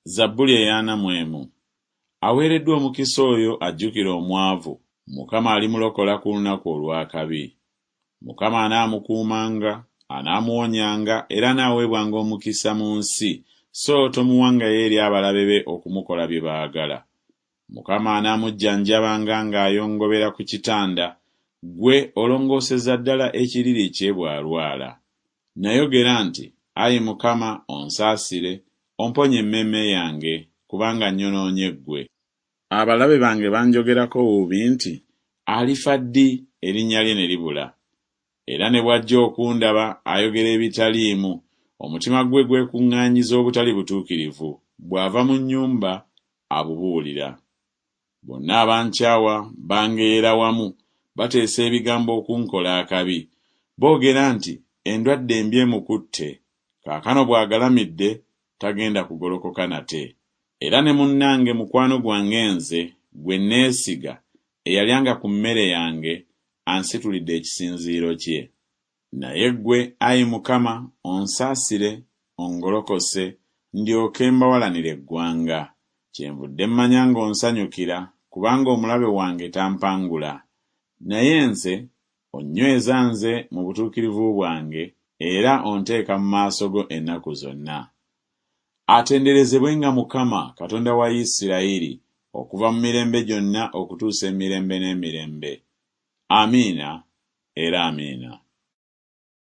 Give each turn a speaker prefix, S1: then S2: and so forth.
S1: Zabbuli eyana mwemu. Aweereddwa omukisa oyo ajjukira omwavu, Mukama alimulokola ku lunaku olw'akabi. Mukama anaamukuumanga, anaamuwonyanga era n'aweebwanga omukisa mu nsi, so tomuwangayo eri abalabe be okumukola bye baagala. Mukama anaamujjanjabanga ng'ayongobera ku kitanda, gwe olongooseza ddala ekiriri kye bw'alwala. Nayogera nti, Ayi Mukama, onsaasire, omponye emmeeme yange, kubanga nnyonoonye ggwe. Abalabe bange banjogerako bubi nti, alifa ddi erinnya lye ne libula. Era ne bw'ajja okundaba ayogera ebitaliimu, omutima gwe gwekuŋŋaanyiza obutali butuukirivu, bw'ava mu nnyumba abubuulira. Bonna abankyawa bangeera wamu, bateesa ebigambo okunkola akabi. Boogera nti, endwadde embi emukutte, kaakano bw'agalamidde tagenda kugolokoka nate. Era ne munnange mukwano gwange nze, gwe neesiga, eyalyanga ku mmere yange, ansitulidde ekisinziiro kye. Naye ggwe, Ayi Mukama, onsaasire, ongolokose, ndyoke mbawalanire eggwanga. Kyenvudde mmanya ng'onsanyukira, kubanga omulabe wange tampangula. Naye nze, onnyweza nze mu butuukirivu bwange, era onteeka mu maaso go ennaku zonna. Atenderezebwenga Mukama, Katonda wa Isirayiri, okuva mu mirembe gyonna okutuusa emirembe n'emirembe. Amiina era amiina.